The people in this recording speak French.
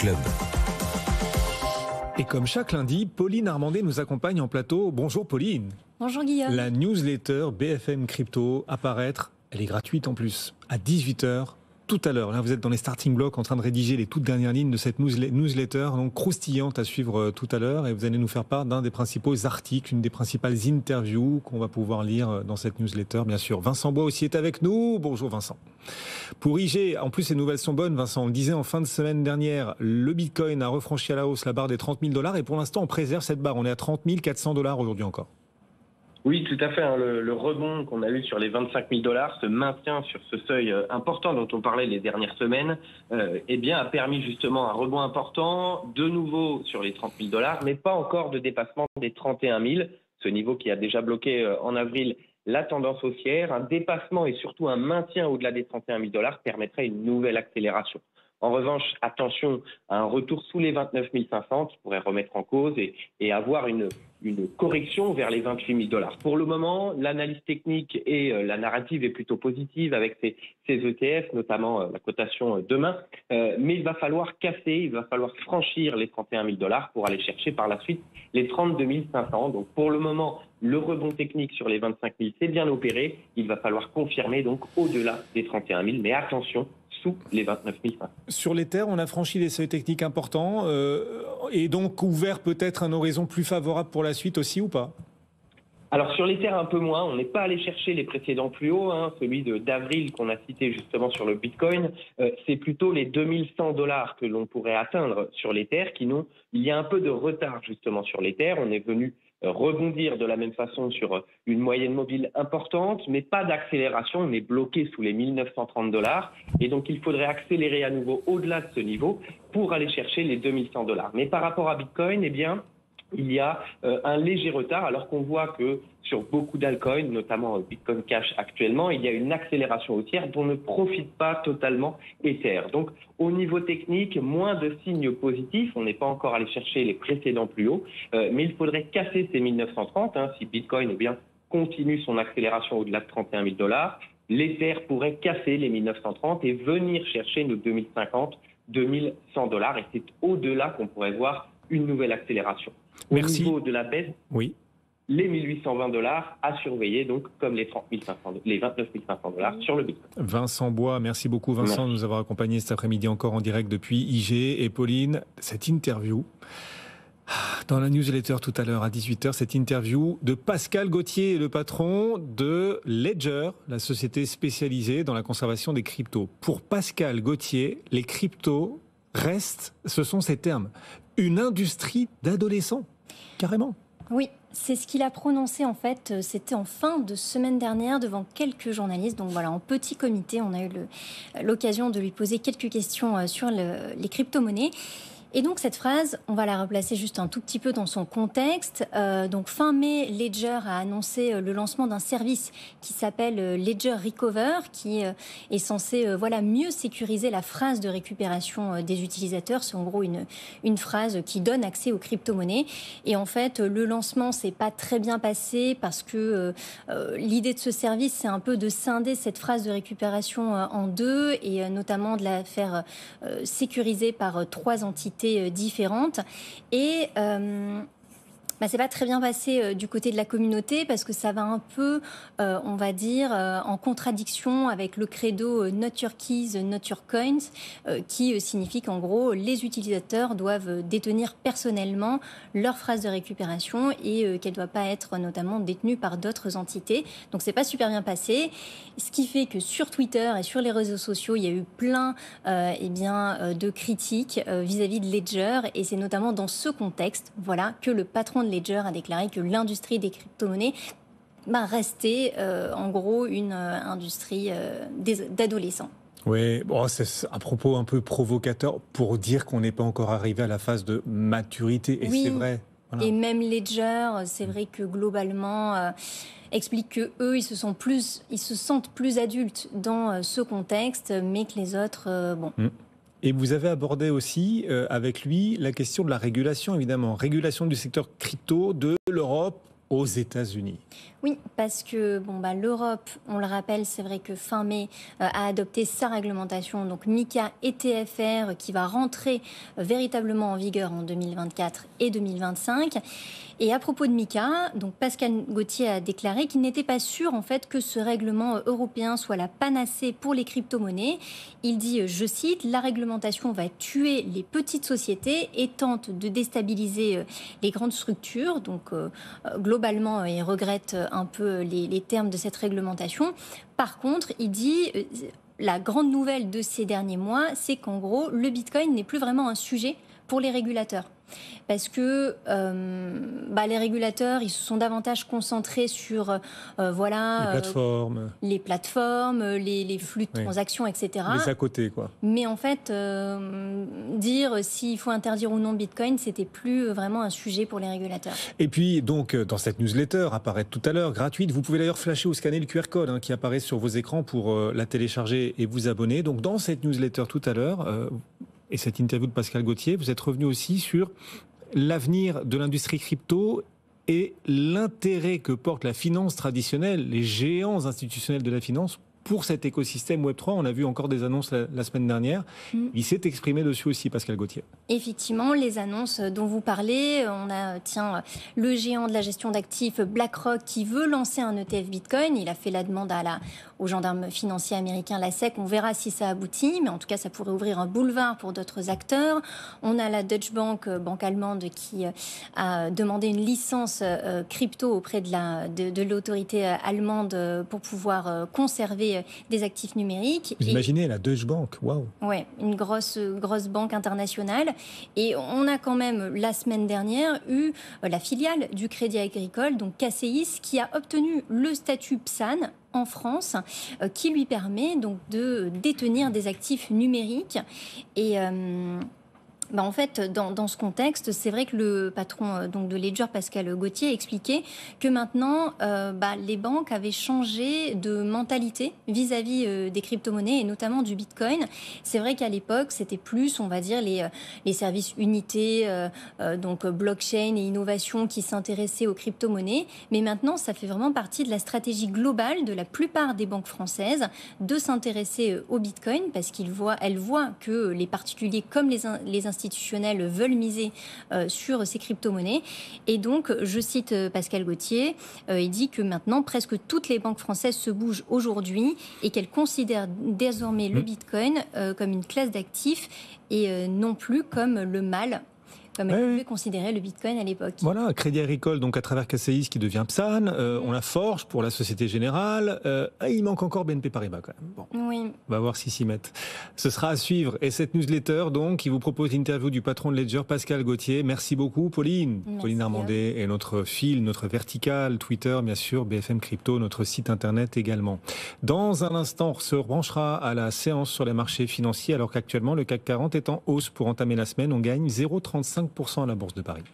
Club. Et comme chaque lundi, Pauline Armandet nous accompagne en plateau. Bonjour Pauline. Bonjour Guillaume. La newsletter BFM Crypto apparaître, elle est gratuite en plus, à 18h tout à l'heure. Là, vous êtes dans les starting blocks en train de rédiger les toutes dernières lignes de cette newsletter, donc croustillante à suivre tout à l'heure. Et vous allez nous faire part d'un des principaux articles, une des principales interviews qu'on va pouvoir lire dans cette newsletter, bien sûr. Vincent Bois aussi est avec nous. Bonjour Vincent. Pour IG, en plus, ces nouvelles sont bonnes, Vincent. On le disait en fin de semaine dernière, le Bitcoin a refranchi à la hausse la barre des 30 000 $. Et pour l'instant, on préserve cette barre. On est à 30 400 $ aujourd'hui encore. Oui, tout à fait. Le rebond qu'on a eu sur les 25 000 $ se maintient sur ce seuil important dont on parlait les dernières semaines. A permis justement un rebond important, de nouveau sur les 30 000 $, mais pas encore de dépassement des 31 000, ce niveau qui a déjà bloqué en avril la tendance haussière. Un dépassement et surtout un maintien au-delà des 31 000 $ permettrait une nouvelle accélération. En revanche, attention à un retour sous les 29 500 qui pourrait remettre en cause et avoir une correction vers les 28 000 $. Pour le moment, l'analyse technique et la narrative est plutôt positive avec ces ETF, notamment la cotation demain. Mais il va falloir casser, il va falloir franchir les 31 000 $ pour aller chercher par la suite les 32 500. Donc pour le moment, le rebond technique sur les 25 000, c'est bien opéré. Il va falloir confirmer donc au-delà des 31 000. Mais attention, sous les 29 500. Sur l'Ether, on a franchi des seuils techniques importants et donc ouvert peut-être un horizon plus favorable pour la suite aussi ou pas ? Alors sur l'Ether un peu moins, on n'est pas allé chercher les précédents plus hauts, celui d'avril qu'on a cité justement sur le Bitcoin, c'est plutôt les 2100 $ que l'on pourrait atteindre sur l'Ether il y a un peu de retard justement sur l'Ether, on est venu rebondir de la même façon sur une moyenne mobile importante, mais pas d'accélération, on est bloqué sous les 1930 $, et donc il faudrait accélérer à nouveau au-delà de ce niveau pour aller chercher les 2100 $. Mais par rapport à Bitcoin, il y a un léger retard, alors qu'on voit que sur beaucoup d'altcoins, notamment Bitcoin Cash actuellement, il y a une accélération haussière dont ne profite pas totalement Ether. Donc au niveau technique, moins de signes positifs, on n'est pas encore allé chercher les précédents plus hauts, mais il faudrait casser ces 1930 si Bitcoin continue son accélération au-delà de 31 000 $. L'Ether pourrait casser les 1930 et venir chercher nos 2050, 2100 $, et c'est au-delà qu'on pourrait voir une nouvelle accélération. Merci. Au niveau de la baisse, oui. Les 1820 $ à surveiller, donc comme les 29 500 $ sur le Bitcoin. Vincent Bois, merci beaucoup Vincent de nous avoir accompagnés cet après-midi encore en direct depuis IG. Et Pauline, cette interview dans la newsletter tout à l'heure à 18h, cette interview de Pascal Gauthier, le patron de Ledger, la société spécialisée dans la conservation des cryptos. Pour Pascal Gauthier, les cryptos restent, ce sont ces termes, une industrie d'adolescents, carrément. Oui, c'est ce qu'il a prononcé en fait, c'était en fin de semaine dernière devant quelques journalistes. Donc voilà, en petit comité, on a eu l'occasion de lui poser quelques questions sur les crypto-monnaies. Et donc cette phrase, on va la replacer juste un tout petit peu dans son contexte. Donc fin mai, Ledger a annoncé le lancement d'un service qui s'appelle Ledger Recover, qui est censé mieux sécuriser la phrase de récupération des utilisateurs. C'est en gros une phrase qui donne accès aux crypto-monnaies. Et en fait, le lancement s'est pas très bien passé parce que l'idée de ce service, c'est un peu de scinder cette phrase de récupération en deux et notamment de la faire sécuriser par 3 entités différentes et c'est pas très bien passé du côté de la communauté parce que ça va un peu, on va dire, en contradiction avec le credo Not Your Keys, Not Your Coins, qui signifie qu'en gros, les utilisateurs doivent détenir personnellement leur phrase de récupération et qu'elle ne doit pas être notamment détenue par d'autres entités. Donc c'est pas super bien passé, ce qui fait que sur Twitter et sur les réseaux sociaux, il y a eu plein de critiques vis-à-vis de Ledger et c'est notamment dans ce contexte, que le patron de Ledger a déclaré que l'industrie des crypto-monnaies restait en gros une industrie d'adolescents. Oui, c'est un propos un peu provocateur pour dire qu'on n'est pas encore arrivé à la phase de maturité, et oui, c'est vrai. Voilà. Et même Ledger, c'est vrai que globalement, explique que eux, ils se sentent plus adultes dans ce contexte, mais que les autres, Et vous avez abordé aussi avec lui la question de la régulation, évidemment. Régulation du secteur crypto de l'Europe aux États-Unis. Oui, parce que l'Europe, on le rappelle, c'est vrai que fin mai a adopté sa réglementation, donc MiCA et TFR, qui va rentrer véritablement en vigueur en 2024 et 2025. Et à propos de MiCA, donc Pascal Gauthier a déclaré qu'il n'était pas sûr en fait que ce règlement européen soit la panacée pour les crypto-monnaies. Il dit, je cite, la réglementation va tuer les petites sociétés et tente de déstabiliser les grandes structures. Donc globalement, il regrette un peu les termes de cette réglementation. Par contre, il dit la grande nouvelle de ces derniers mois, c'est qu'en gros, le Bitcoin n'est plus vraiment un sujet pour les régulateurs. Parce que les régulateurs, ils se sont davantage concentrés sur les plateformes, les flux de transactions, etc. Les à côté, quoi. Mais en fait, dire s'il faut interdire ou non Bitcoin, c'était plus vraiment un sujet pour les régulateurs. Et puis, donc, dans cette newsletter, apparaît tout à l'heure, gratuite, vous pouvez d'ailleurs flasher ou scanner le QR code qui apparaît sur vos écrans pour la télécharger et vous abonner. Donc, dans cette newsletter tout à l'heure, et cette interview de Pascal Gauthier, vous êtes revenu aussi sur l'avenir de l'industrie crypto et l'intérêt que porte la finance traditionnelle, les géants institutionnels de la finance, pour cet écosystème Web3. On a vu encore des annonces la semaine dernière. Il s'est exprimé dessus aussi, Pascal Gauthier. Effectivement, les annonces dont vous parlez, on a le géant de la gestion d'actifs BlackRock qui veut lancer un ETF Bitcoin. Il a fait la demande au gendarme financier américain, la SEC. On verra si ça aboutit, mais en tout cas, ça pourrait ouvrir un boulevard pour d'autres acteurs. On a la Deutsche Bank, banque allemande, qui a demandé une licence crypto auprès de l'autorité allemande pour pouvoir conserver des actifs numériques. Vous imaginez la Deutsche Bank, waouh. Ouais, une grosse banque internationale. Et on a quand même, la semaine dernière, eu la filiale du Crédit Agricole, donc KCIS, qui a obtenu le statut PSAN en France, qui lui permet donc de détenir des actifs numériques. Et en fait, dans ce contexte, c'est vrai que le patron donc de Ledger, Pascal Gauthier, a expliqué que maintenant, les banques avaient changé de mentalité vis-à-vis des crypto-monnaies et notamment du Bitcoin. C'est vrai qu'à l'époque, c'était plus, on va dire, les services unités, donc blockchain et innovation qui s'intéressaient aux crypto-monnaies. Mais maintenant, ça fait vraiment partie de la stratégie globale de la plupart des banques françaises de s'intéresser au Bitcoin parce qu'elles voient que les particuliers comme les institutionnels veulent miser sur ces crypto-monnaies. Et donc, je cite Pascal Gauthier, il dit que maintenant, presque toutes les banques françaises se bougent aujourd'hui et qu'elles considèrent désormais le Bitcoin comme une classe d'actifs et non plus comme le mal, comme elle pouvait considérer le Bitcoin à l'époque. Voilà, Crédit Agricole, donc à travers KCIS qui devient PSAN, on a Forge pour la Société Générale, il manque encore BNP Paribas quand même. Bon. Oui. On va voir s'ils s'y mettent. Ce sera à suivre. Et cette newsletter, donc, qui vous propose l'interview du patron de Ledger, Pascal Gauthier. Merci beaucoup, Pauline. Merci. Pauline Armandet et notre fil, notre vertical, Twitter, bien sûr, BFM Crypto, notre site internet également. Dans un instant, on se branchera à la séance sur les marchés financiers, alors qu'actuellement, le CAC 40 est en hausse pour entamer la semaine. On gagne 0,35% à la Bourse de Paris.